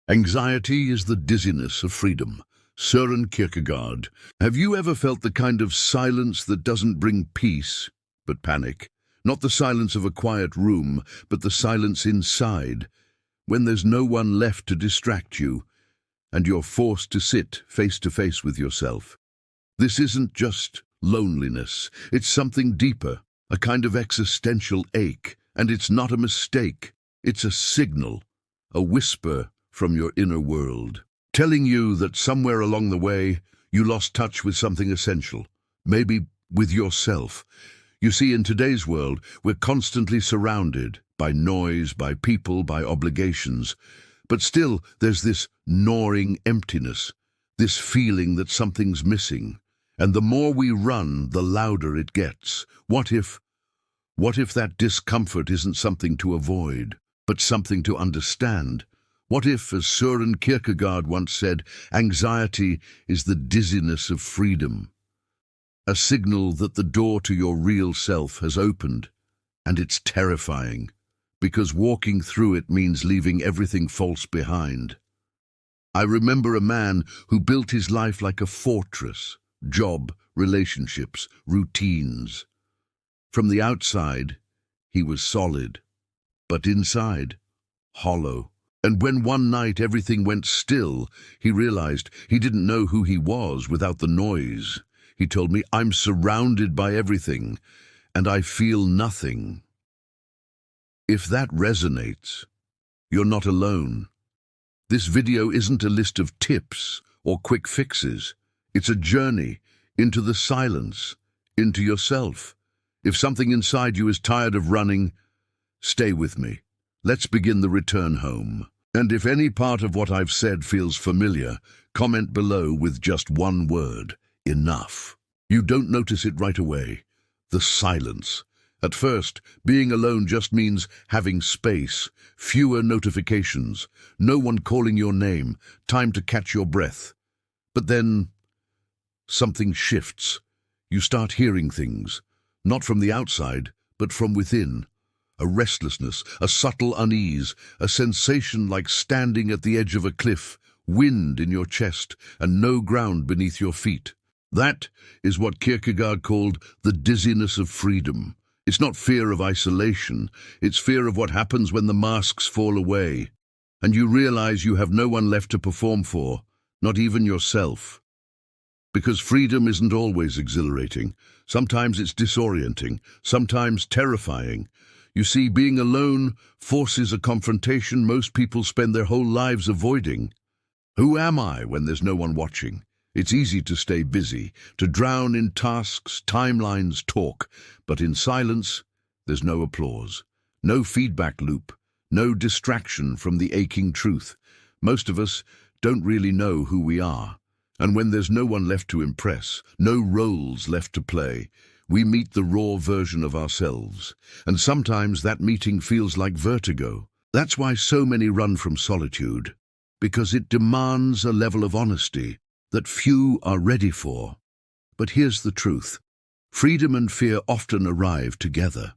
Anxiety is the dizziness of freedom. Søren Kierkegaard. Have you ever felt the kind of silence that doesn't bring peace, but panic? Not the silence of a quiet room, but the silence inside, when there's no one left to distract you, and you're forced to sit face to face with yourself. This isn't just loneliness, it's something deeper, a kind of existential ache, and it's not a mistake. It's a signal, a whisper from your inner world, telling you that somewhere along the way you lost touch with something essential, maybe with yourself. You see, in today's world, we're constantly surrounded by noise, by people, by obligations, but still there's this gnawing emptiness, this feeling that something's missing. And the more we run, the louder it gets. What if that discomfort isn't something to avoid, but something to understand? What if, as Søren Kierkegaard once said, anxiety is the dizziness of freedom, a signal that the door to your real self has opened, and it's terrifying, because walking through it means leaving everything false behind. I remember a man who built his life like a fortress, job, relationships, routines. From the outside, he was solid, but inside, hollow. And when one night everything went still, he realized he didn't know who he was without the noise. He told me, "I'm surrounded by everything, and I feel nothing." If that resonates, you're not alone. This video isn't a list of tips or quick fixes. It's a journey into the silence, into yourself. If something inside you is tired of running, stay with me. Let's begin the return home. And if any part of what I've said feels familiar, comment below with just one word: enough. You don't notice it right away. The silence. At first, being alone just means having space, fewer notifications, no one calling your name, time to catch your breath. But then, something shifts. You start hearing things, not from the outside, but from within. A restlessness, a subtle unease, a sensation like standing at the edge of a cliff, wind in your chest, and no ground beneath your feet. That is what Kierkegaard called the dizziness of freedom. It's not fear of isolation, it's fear of what happens when the masks fall away, and you realize you have no one left to perform for, not even yourself. Because freedom isn't always exhilarating. Sometimes it's disorienting, sometimes terrifying. You see, being alone forces a confrontation most people spend their whole lives avoiding. Who am I when there's no one watching? It's easy to stay busy, to drown in tasks, timelines, talk, but in silence, there's no applause, no feedback loop, no distraction from the aching truth. Most of us don't really know who we are, and when there's no one left to impress, no roles left to play, we meet the raw version of ourselves, and sometimes that meeting feels like vertigo. That's why so many run from solitude, because it demands a level of honesty that few are ready for. But here's the truth. Freedom and fear often arrive together,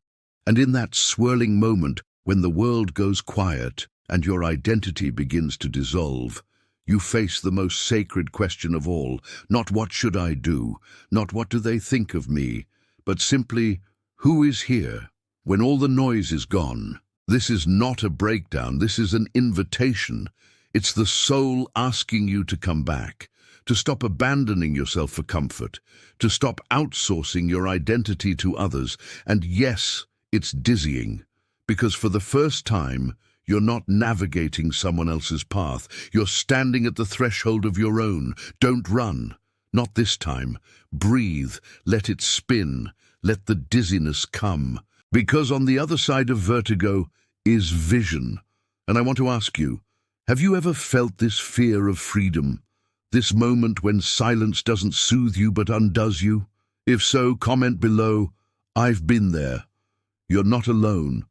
and in that swirling moment when the world goes quiet and your identity begins to dissolve, you face the most sacred question of all, not what should I do, not what do they think of me, but simply, who is here when all the noise is gone? This is not a breakdown, this is an invitation. It's the soul asking you to come back, to stop abandoning yourself for comfort, to stop outsourcing your identity to others. And yes, it's dizzying, because for the first time, you're not navigating someone else's path. You're standing at the threshold of your own. Don't run. Not this time. Breathe. Let it spin. Let the dizziness come. Because on the other side of vertigo is vision. And I want to ask you, have you ever felt this fear of freedom? This moment when silence doesn't soothe you but undoes you? If so, comment below, "I've been there." You're not alone.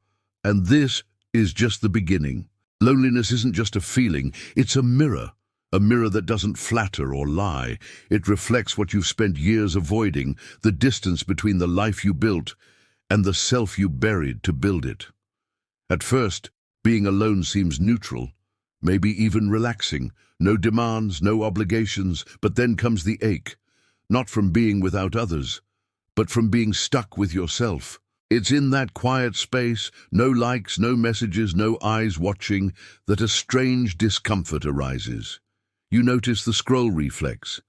And this is just the beginning. Loneliness isn't just a feeling, it's a mirror that doesn't flatter or lie. It reflects what you've spent years avoiding, the distance between the life you built and the self you buried to build it. At first, being alone seems neutral. maybe even relaxing, no demands, no obligations, but then comes the ache, not from being without others, but from being stuck with yourself. It's in that quiet space, no likes, no messages, no eyes watching, that a strange discomfort arises. You notice the scroll reflex,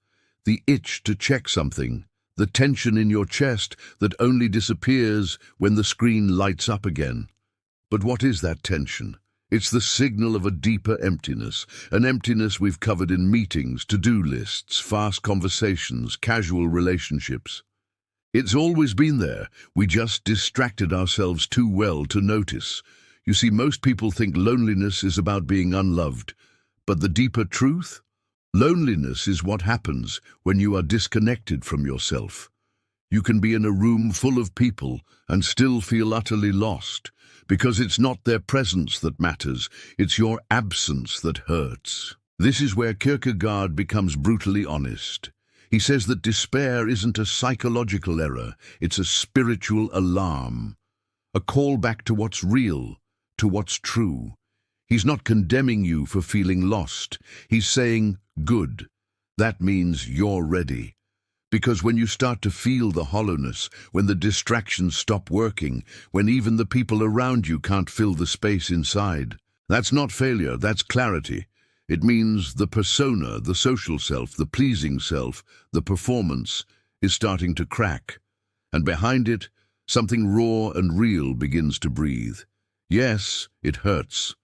the itch to check something, the tension in your chest that only disappears when the screen lights up again. But what is that tension? It's the signal of a deeper emptiness, an emptiness we've covered in meetings, to-do lists, fast conversations, casual relationships. It's always been there, we just distracted ourselves too well to notice. You see, most people think loneliness is about being unloved, but the deeper truth? Loneliness is what happens when you are disconnected from yourself. You can be in a room full of people and still feel utterly lost, because it's not their presence that matters, it's your absence that hurts. This is where Kierkegaard becomes brutally honest. He says that despair isn't a psychological error, it's a spiritual alarm, a call back to what's real, to what's true. He's not condemning you for feeling lost. He's saying, good. That means you're ready. Because when you start to feel the hollowness, when the distractions stop working, when even the people around you can't fill the space inside, that's not failure, that's clarity. It means the persona, the social self, the pleasing self, the performance is starting to crack. And behind it, something raw and real begins to breathe. Yes, it hurts,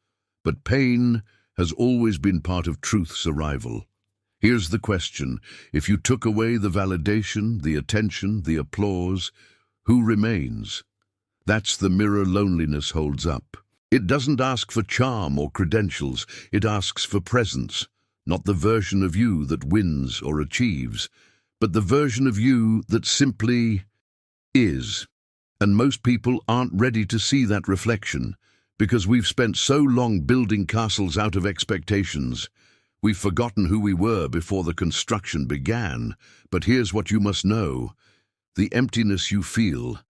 but pain has always been part of truth's arrival. Here's the question: if you took away the validation, the attention, the applause, who remains? That's the mirror loneliness holds up. It doesn't ask for charm or credentials, it asks for presence, not the version of you that wins or achieves, but the version of you that simply is. And most people aren't ready to see that reflection, because we've spent so long building castles out of expectations. We've forgotten who we were before the construction began. But here's what you must know: the emptiness you feel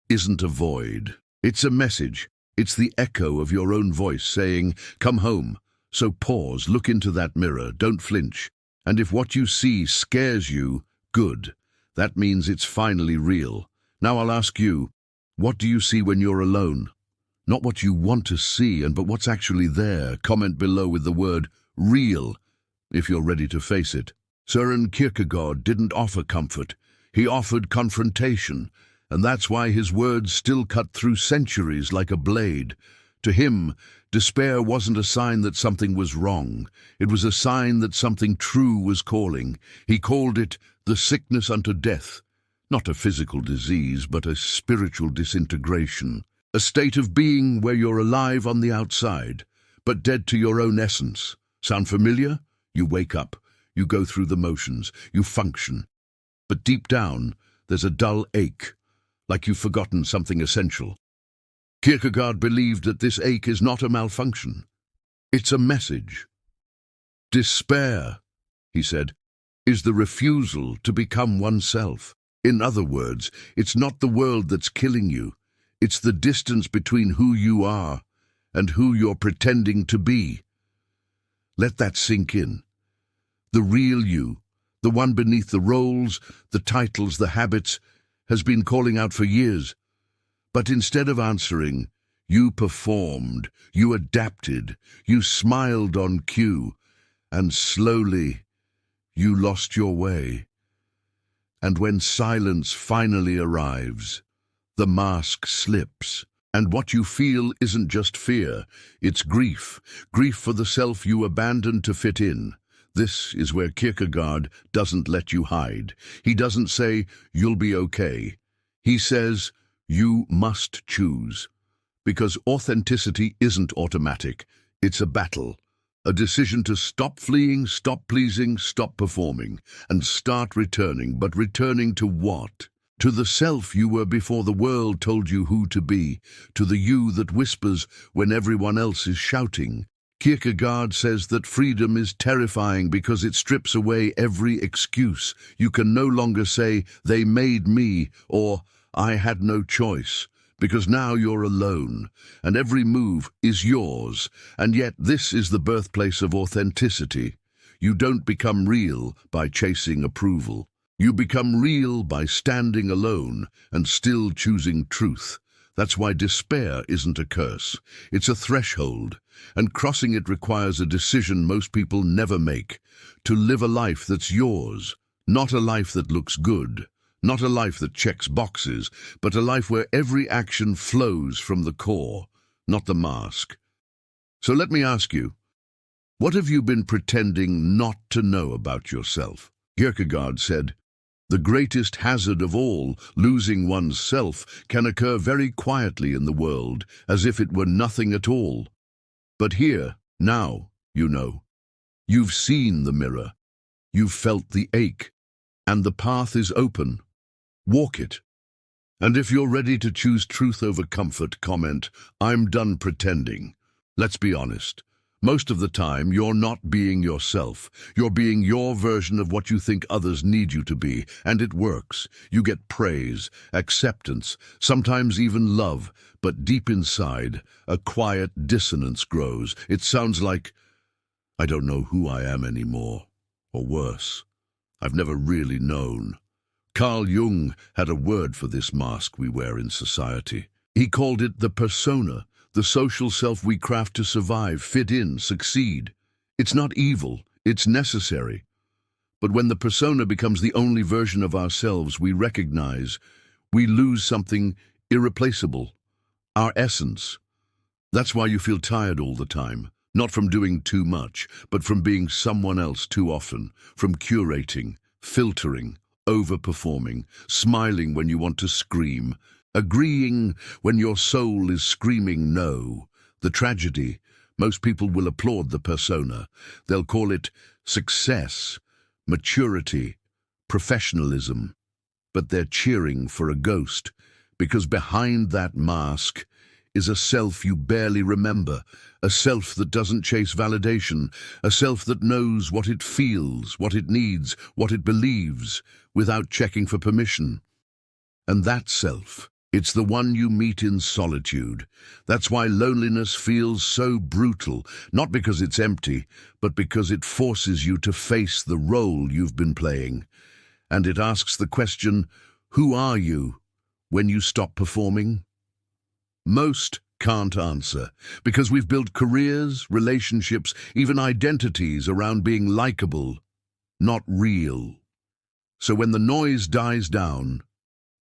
isn't a void. It's a message. It's the echo of your own voice saying, come home. So pause, look into that mirror, don't flinch. And if what you see scares you, good. That means it's finally real. Now I'll ask you, what do you see when you're alone? Not what you want to see, but what's actually there. Comment below with the word real, if you're ready to face it. Søren Kierkegaard didn't offer comfort. He offered confrontation. And that's why his words still cut through centuries like a blade. To him, despair wasn't a sign that something was wrong. It was a sign that something true was calling. He called it the sickness unto death. Not a physical disease, but a spiritual disintegration. A state of being where you're alive on the outside, but dead to your own essence. Sound familiar? You wake up, you go through the motions, you function. But deep down, there's a dull ache, like you've forgotten something essential. Kierkegaard believed that this ache is not a malfunction. It's a message. Despair, he said, is the refusal to become oneself. In other words, it's not the world that's killing you. It's the distance between who you are and who you're pretending to be. Let that sink in. The real you, the one beneath the roles, the titles, the habits, has been calling out for years. But instead of answering, you performed, you adapted, you smiled on cue, and slowly you lost your way. And when silence finally arrives, the mask slips, and what you feel isn't just fear, it's grief. Grief for the self you abandoned to fit in. This is where Kierkegaard doesn't let you hide. He doesn't say, you'll be okay. He says, you must choose. Because authenticity isn't automatic. It's a battle. A decision to stop fleeing, stop pleasing, stop performing, and start returning. But returning to what? To the self you were before the world told you who to be, to the you that whispers when everyone else is shouting. Kierkegaard says that freedom is terrifying because it strips away every excuse. You can no longer say, they made me, or I had no choice, because now you're alone, and every move is yours, and yet this is the birthplace of authenticity. You don't become real by chasing approval. You become real by standing alone and still choosing truth. That's why despair isn't a curse. It's a threshold, and crossing it requires a decision most people never make. To live a life that's yours, not a life that looks good, not a life that checks boxes, but a life where every action flows from the core, not the mask. So let me ask you, what have you been pretending not to know about yourself? Kierkegaard said, "The greatest hazard of all, losing one's self, can occur very quietly in the world, as if it were nothing at all. But here, now, you know. You've seen the mirror. You've felt the ache. And the path is open. Walk it. And if you're ready to choose truth over comfort, comment, 'I'm done pretending.' Let's be honest. Most of the time, you're not being yourself. You're being your version of what you think others need you to be, and it works. You get praise, acceptance, sometimes even love, but deep inside, a quiet dissonance grows. It sounds like, 'I don't know who I am anymore,' or worse, 'I've never really known.' Carl Jung had a word for this mask we wear in society. He called it the persona, the social self we craft to survive, fit in, succeed. It's not evil, it's necessary. But when the persona becomes the only version of ourselves we recognize, we lose something irreplaceable, our essence. That's why you feel tired all the time, not from doing too much, but from being someone else too often, from curating, filtering, overperforming, smiling when you want to scream, agreeing when your soul is screaming no. The tragedy, most people will applaud the persona. They'll call it success, maturity, professionalism. But they're cheering for a ghost, because behind that mask is a self you barely remember, a self that doesn't chase validation, a self that knows what it feels, what it needs, what it believes, without checking for permission. And that self, it's the one you meet in solitude. That's why loneliness feels so brutal, not because it's empty, but because it forces you to face the role you've been playing. And it asks the question, who are you when you stop performing? Most can't answer, because we've built careers, relationships, even identities around being likable, not real. So when the noise dies down,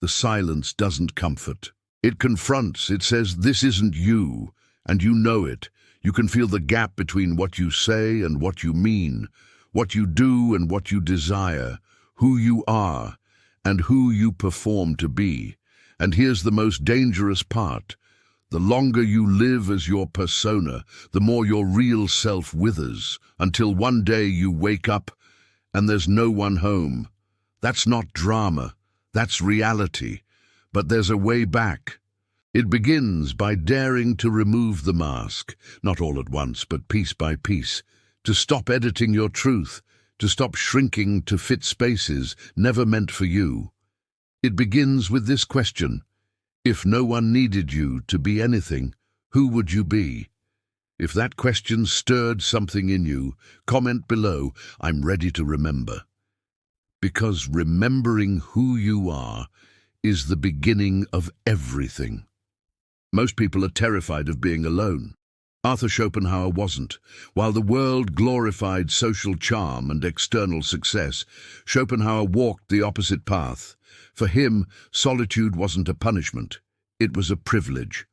the silence doesn't comfort. It confronts, it says, this isn't you, and you know it. You can feel the gap between what you say and what you mean, what you do and what you desire, who you are, and who you perform to be. And here's the most dangerous part. The longer you live as your persona, the more your real self withers, until one day you wake up and there's no one home. That's not drama. That's reality, but there's a way back. It begins by daring to remove the mask, not all at once, but piece by piece, to stop editing your truth, to stop shrinking to fit spaces never meant for you. It begins with this question: if no one needed you to be anything, who would you be? If that question stirred something in you, comment below, I'm ready to remember. Because remembering who you are is the beginning of everything. Most people are terrified of being alone. Arthur Schopenhauer wasn't. While the world glorified social charm and external success, Schopenhauer walked the opposite path. For him, solitude wasn't a punishment. It was a privilege,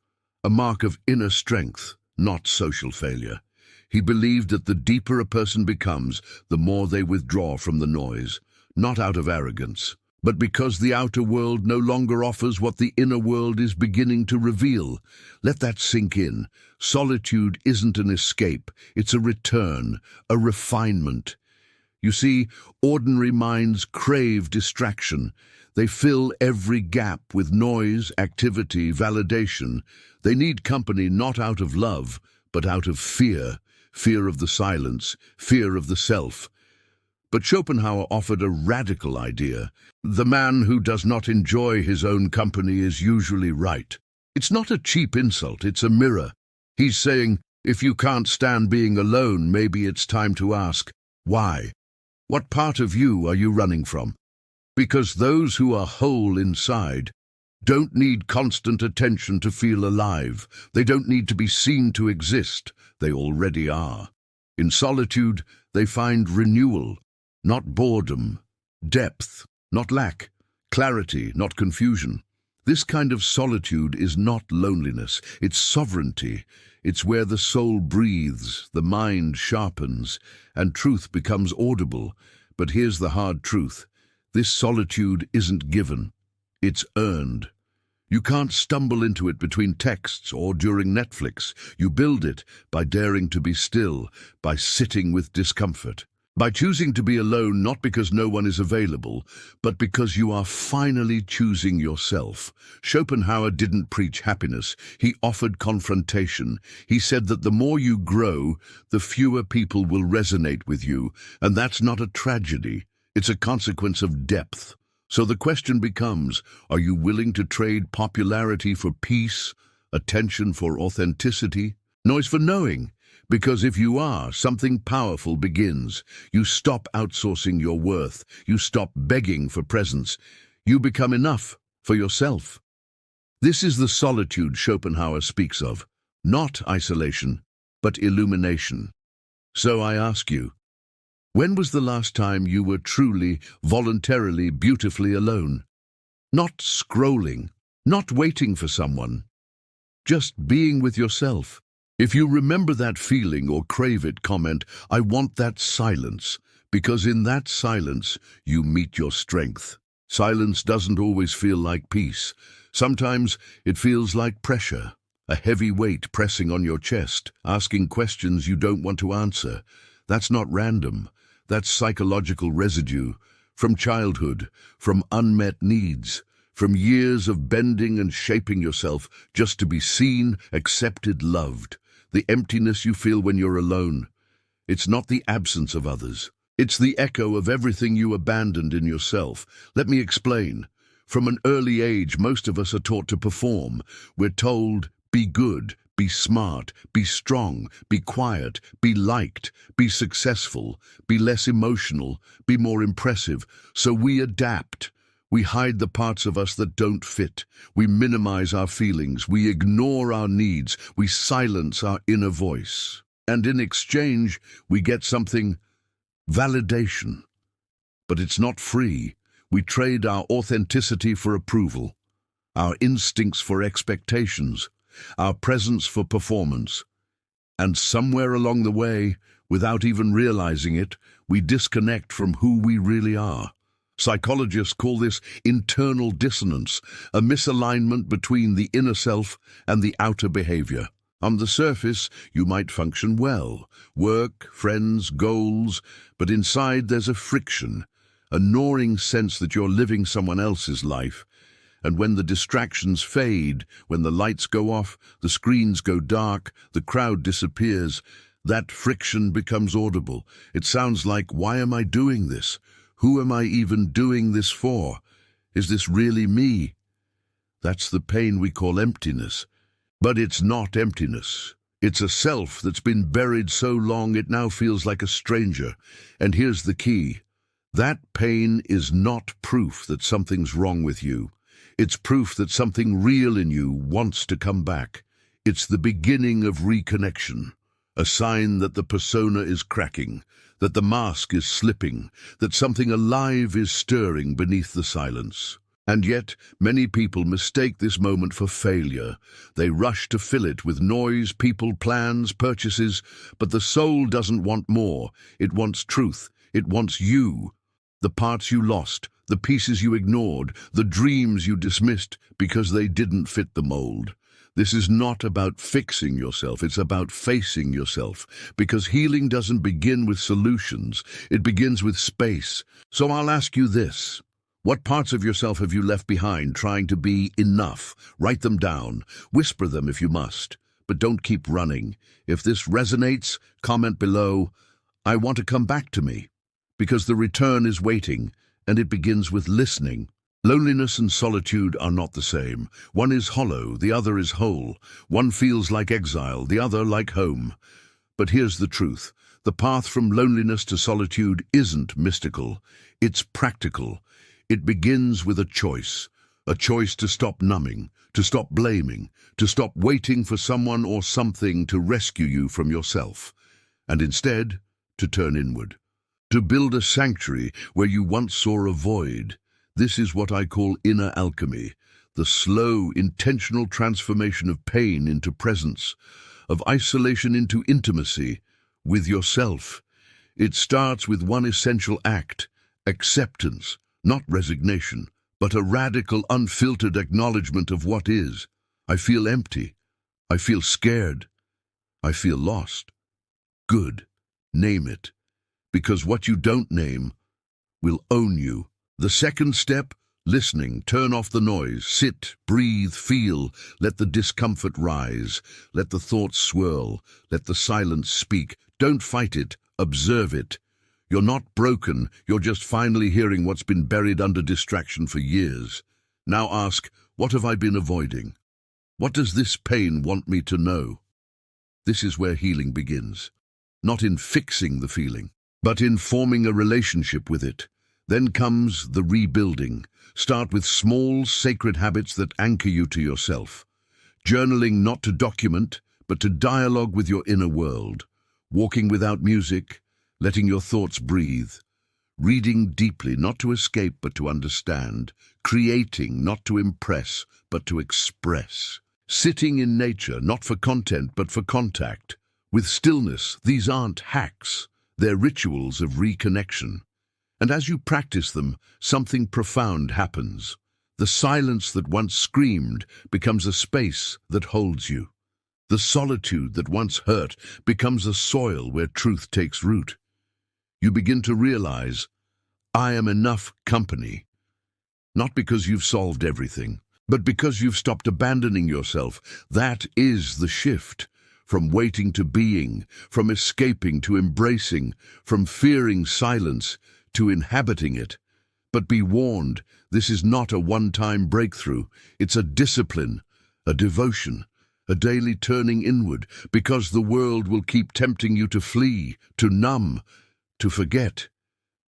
a mark of inner strength, not social failure. He believed that the deeper a person becomes, the more they withdraw from the noise. Not out of arrogance, but because the outer world no longer offers what the inner world is beginning to reveal. Let that sink in. Solitude isn't an escape, it's a return, a refinement. You see, ordinary minds crave distraction. They fill every gap with noise, activity, validation. They need company not out of love, but out of fear. Fear of the silence, fear of the self. But Schopenhauer offered a radical idea. The man who does not enjoy his own company is usually right. It's not a cheap insult, it's a mirror. He's saying, if you can't stand being alone, maybe it's time to ask, why? What part of you are you running from? Because those who are whole inside don't need constant attention to feel alive. They don't need to be seen to exist. They already are. In solitude, they find renewal, not boredom, depth, not lack, clarity, not confusion. This kind of solitude is not loneliness, it's sovereignty. It's where the soul breathes, the mind sharpens, and truth becomes audible. But here's the hard truth. This solitude isn't given, it's earned. You can't stumble into it between texts or during Netflix. You build it by daring to be still, by sitting with discomfort, by choosing to be alone not because no one is available, but because you are finally choosing yourself. Schopenhauer didn't preach happiness, he offered confrontation. He said that the more you grow, the fewer people will resonate with you, and that's not a tragedy, it's a consequence of depth. So the question becomes, are you willing to trade popularity for peace, attention for authenticity, noise for knowing? Because if you are, something powerful begins. You stop outsourcing your worth. You stop begging for presence. You become enough for yourself. This is the solitude Schopenhauer speaks of, not isolation, but illumination. So I ask you, when was the last time you were truly, voluntarily, beautifully alone? Not scrolling, not waiting for someone, just being with yourself. If you remember that feeling or crave it, comment, I want that silence, because in that silence you meet your strength. Silence doesn't always feel like peace. Sometimes it feels like pressure, a heavy weight pressing on your chest, asking questions you don't want to answer. That's not random. That's psychological residue from childhood, from unmet needs, from years of bending and shaping yourself just to be seen, accepted, loved. The emptiness you feel when you're alone. It's not the absence of others. It's the echo of everything you abandoned in yourself. Let me explain. From an early age, most of us are taught to perform. We're told, be good, be smart, be strong, be quiet, be liked, be successful, be less emotional, be more impressive. So we adapt. We hide the parts of us that don't fit. We minimize our feelings. We ignore our needs. We silence our inner voice. And in exchange, we get something, validation. But it's not free. We trade our authenticity for approval, our instincts for expectations, our presence for performance. And somewhere along the way, without even realizing it, we disconnect from who we really are. Psychologists call this internal dissonance, a misalignment between the inner self and the outer behavior. On the surface, you might function well, work, friends, goals, but inside there's a friction, a gnawing sense that you're living someone else's life. And when the distractions fade, when the lights go off, the screens go dark, the crowd disappears, that friction becomes audible. It sounds like, why am I doing this? Who am I even doing this for? Is this really me? That's the pain we call emptiness. But it's not emptiness. It's a self that's been buried so long it now feels like a stranger. And here's the key. That pain is not proof that something's wrong with you. It's proof that something real in you wants to come back. It's the beginning of reconnection, a sign that the persona is cracking, that the mask is slipping, that something alive is stirring beneath the silence. And yet, many people mistake this moment for failure. They rush to fill it with noise, people, plans, purchases, but the soul doesn't want more. It wants truth. It wants you. The parts you lost, the pieces you ignored, the dreams you dismissed because they didn't fit the mold. This is not about fixing yourself, it's about facing yourself, because healing doesn't begin with solutions, it begins with space. So I'll ask you this. What parts of yourself have you left behind trying to be enough? Write them down, whisper them if you must, but don't keep running. If this resonates, comment below, I want to come back to me, because the return is waiting, and it begins with listening. Loneliness and solitude are not the same. One is hollow, the other is whole. One feels like exile, the other like home. But here's the truth. The path from loneliness to solitude isn't mystical. It's practical. It begins with a choice to stop numbing, to stop blaming, to stop waiting for someone or something to rescue you from yourself, and instead to turn inward, to build a sanctuary where you once saw a void. This is what I call inner alchemy, the slow, intentional transformation of pain into presence, of isolation into intimacy with yourself. It starts with one essential act, acceptance, not resignation, but a radical, unfiltered acknowledgement of what is. I feel empty. I feel scared. I feel lost. Good. Name it. Because what you don't name will own you. The second step, listening. Turn off the noise. Sit, breathe, feel. Let the discomfort rise. Let the thoughts swirl. Let the silence speak. Don't fight it. Observe it. You're not broken. You're just finally hearing what's been buried under distraction for years. Now ask, what have I been avoiding? What does this pain want me to know? This is where healing begins. Not in fixing the feeling, but in forming a relationship with it. Then comes the rebuilding. Start with small, sacred habits that anchor you to yourself. Journaling not to document, but to dialogue with your inner world. Walking without music, letting your thoughts breathe. Reading deeply, not to escape, but to understand. Creating, not to impress, but to express. Sitting in nature, not for content, but for contact. With stillness, these aren't hacks. They're rituals of reconnection. And as you practice them, something profound happens. The silence that once screamed becomes a space that holds you. The solitude that once hurt becomes a soil where truth takes root. You begin to realize, I am enough company. Not because you've solved everything, but because you've stopped abandoning yourself. That is the shift. From waiting to being, from escaping to embracing, from fearing silence to inhabiting it. But be warned, this is not a one-time breakthrough. It's a discipline, a devotion, a daily turning inward, because the world will keep tempting you to flee, to numb, to forget.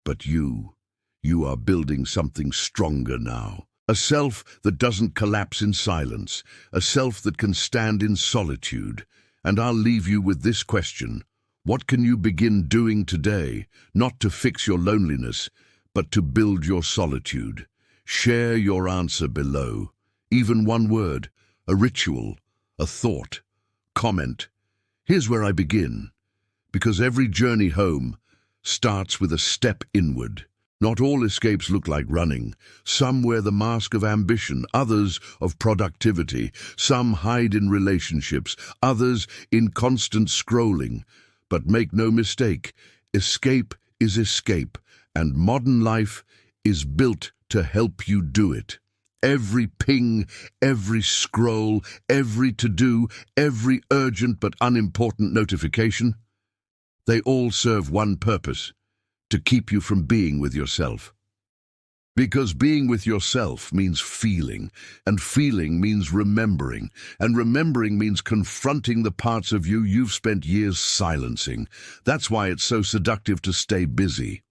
But you are building something stronger now. A self that doesn't collapse in silence, a self that can stand in solitude. And I'll leave you with this question. What can you begin doing today, not to fix your loneliness, but to build your solitude? Share your answer below. Even one word, a ritual, a thought, comment. Here's where I begin. Because every journey home starts with a step inward. Not all escapes look like running. Some wear the mask of ambition, others of productivity. Some hide in relationships, others in constant scrolling. But make no mistake, escape is escape, and modern life is built to help you do it. Every ping, every scroll, every to-do, every urgent but unimportant notification, they all serve one purpose: to keep you from being with yourself. Because being with yourself means feeling, and feeling means remembering, and remembering means confronting the parts of you you've spent years silencing. That's why it's so seductive to stay busy.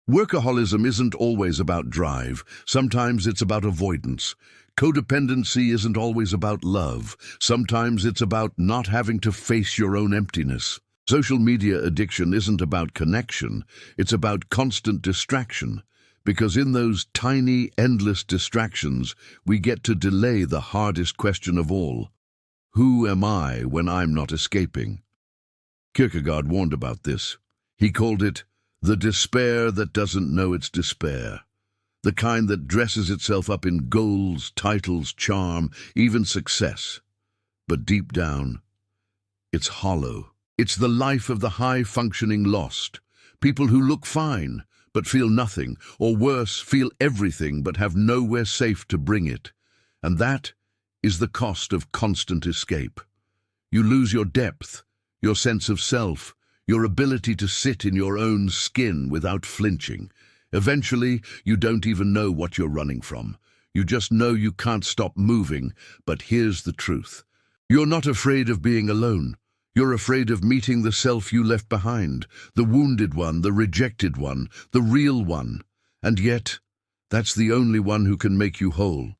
Workaholism isn't always about drive. Sometimes it's about avoidance. Codependency isn't always about love. Sometimes it's about not having to face your own emptiness. Social media addiction isn't about connection, it's about constant distraction, because in those tiny, endless distractions, we get to delay the hardest question of all. Who am I when I'm not escaping? Kierkegaard warned about this. He called it the despair that doesn't know it's despair, the kind that dresses itself up in goals, titles, charm, even success. But deep down, it's hollow. It's the life of the high-functioning lost. People who look fine, but feel nothing, or worse, feel everything but have nowhere safe to bring it. And that is the cost of constant escape. You lose your depth, your sense of self, your ability to sit in your own skin without flinching. Eventually, you don't even know what you're running from. You just know you can't stop moving, but here's the truth. You're not afraid of being alone. You're afraid of meeting the self you left behind, the wounded one, the rejected one, the real one. And yet, that's the only one who can make you whole.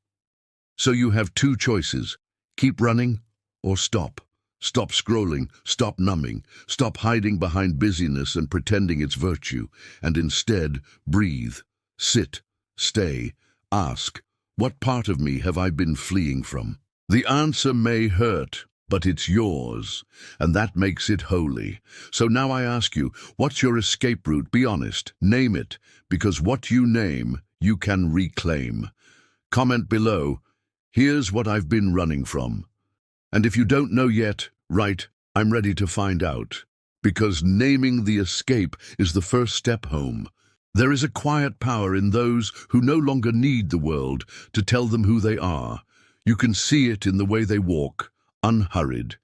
So you have two choices: keep running or stop. Stop scrolling, stop numbing, stop hiding behind busyness and pretending it's virtue, and instead breathe, sit, stay, ask, what part of me have I been fleeing from? The answer may hurt, but it's yours, and that makes it holy. So now I ask you, what's your escape route? Be honest, name it, because what you name, you can reclaim. Comment below, here's what I've been running from. And if you don't know yet, write, I'm ready to find out. Because naming the escape is the first step home. There is a quiet power in those who no longer need the world to tell them who they are. You can see it in the way they walk, unhurried,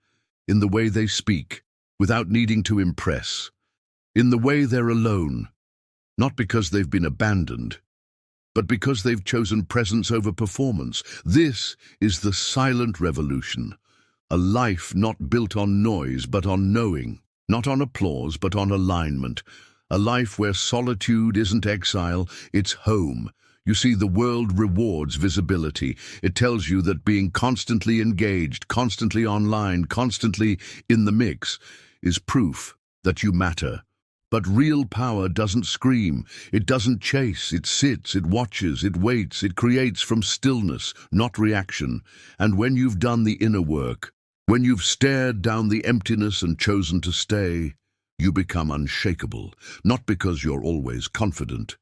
in the way they speak, without needing to impress, in the way they're alone, not because they've been abandoned, but because they've chosen presence over performance. This is the silent revolution. A life not built on noise but on knowing, not on applause but on alignment. A life where solitude isn't exile, it's home. You see, the world rewards visibility. It tells you that being constantly engaged, constantly online, constantly in the mix is proof that you matter. But real power doesn't scream, it doesn't chase, it sits, it watches, it waits, it creates from stillness, not reaction. And when you've done the inner work, when you've stared down the emptiness and chosen to stay, you become unshakable, not because you're always confident,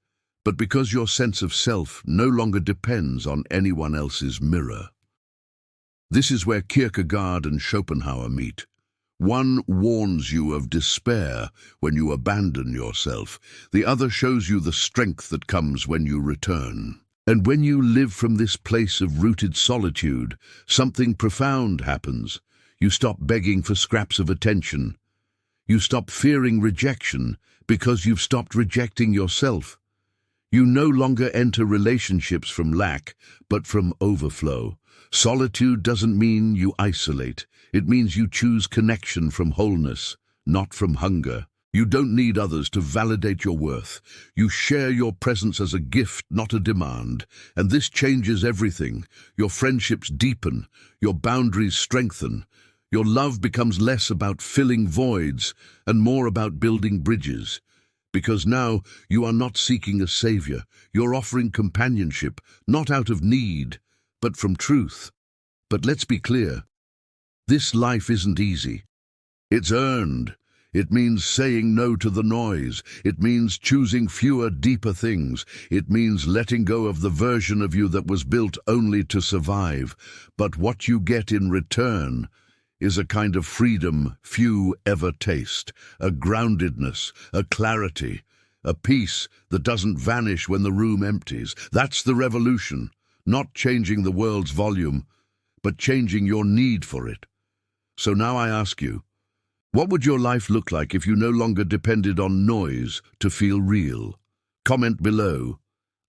but because your sense of self no longer depends on anyone else's mirror. This is where Kierkegaard and Schopenhauer meet. One warns you of despair when you abandon yourself. The other shows you the strength that comes when you return. And when you live from this place of rooted solitude, something profound happens. You stop begging for scraps of attention. You stop fearing rejection because you've stopped rejecting yourself. You no longer enter relationships from lack, but from overflow. Solitude doesn't mean you isolate. It means you choose connection from wholeness, not from hunger. You don't need others to validate your worth. You share your presence as a gift, not a demand. And this changes everything. Your friendships deepen. Your boundaries strengthen. Your love becomes less about filling voids and more about building bridges. Because now you are not seeking a savior. You're offering companionship, not out of need, but from truth. But let's be clear. This life isn't easy. It's earned. It means saying no to the noise. It means choosing fewer, deeper things. It means letting go of the version of you that was built only to survive. But what you get in return is a kind of freedom few ever taste, a groundedness, a clarity, a peace that doesn't vanish when the room empties. That's the revolution, not changing the world's volume, but changing your need for it. So now I ask you, what would your life look like if you no longer depended on noise to feel real? Comment below.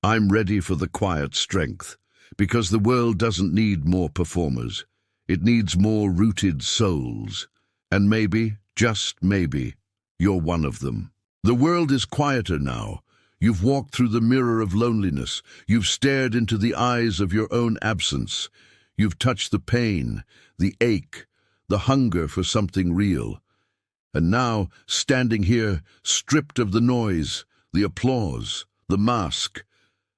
I'm ready for the quiet strength, because the world doesn't need more performers. It needs more rooted souls. And maybe, just maybe, you're one of them. The world is quieter now. You've walked through the mirror of loneliness. You've stared into the eyes of your own absence. You've touched the pain, the ache, the hunger for something real. And now, standing here, stripped of the noise, the applause, the mask,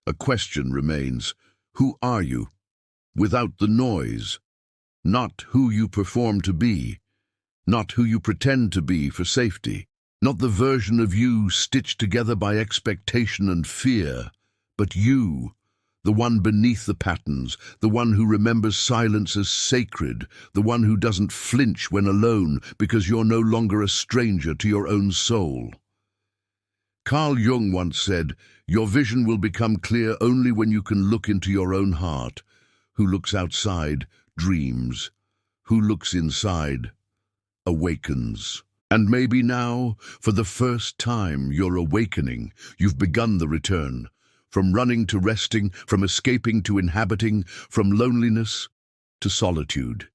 a question remains. Who are you? Without the noise. Not who you perform to be. Not who you pretend to be for safety. Not the version of you stitched together by expectation and fear, but you, the one beneath the patterns, the one who remembers silence as sacred, the one who doesn't flinch when alone because you're no longer a stranger to your own soul. Carl Jung once said, "Your vision will become clear only when you can look into your own heart. Who looks outside dreams. Who looks inside awakens." And maybe now, for the first time, you're awakening. You've begun the return. from running to resting, from escaping to inhabiting, from loneliness to solitude.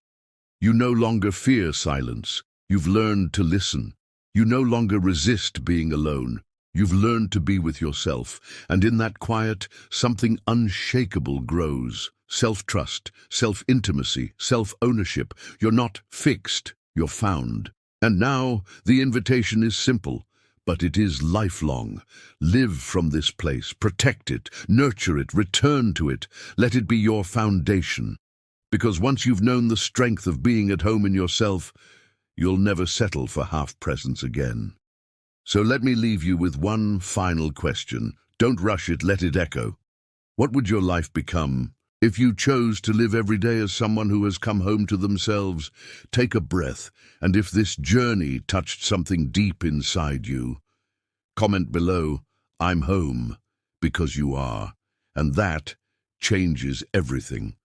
You no longer fear silence. You've learned to listen. You no longer resist being alone. You've learned to be with yourself, and in that quiet, something unshakable grows. Self-trust, self-intimacy, self-ownership. You're not fixed, you're found. And now, the invitation is simple, but it is lifelong. Live from this place, protect it, nurture it, return to it. Let it be your foundation. Because once you've known the strength of being at home in yourself, you'll never settle for half-presence again. So let me leave you with one final question. Don't rush it, let it echo. What would your life become if you chose to live every day as someone who has come home to themselves? Take a breath, and if this journey touched something deep inside you, comment below, "I'm home," because you are. And that changes everything.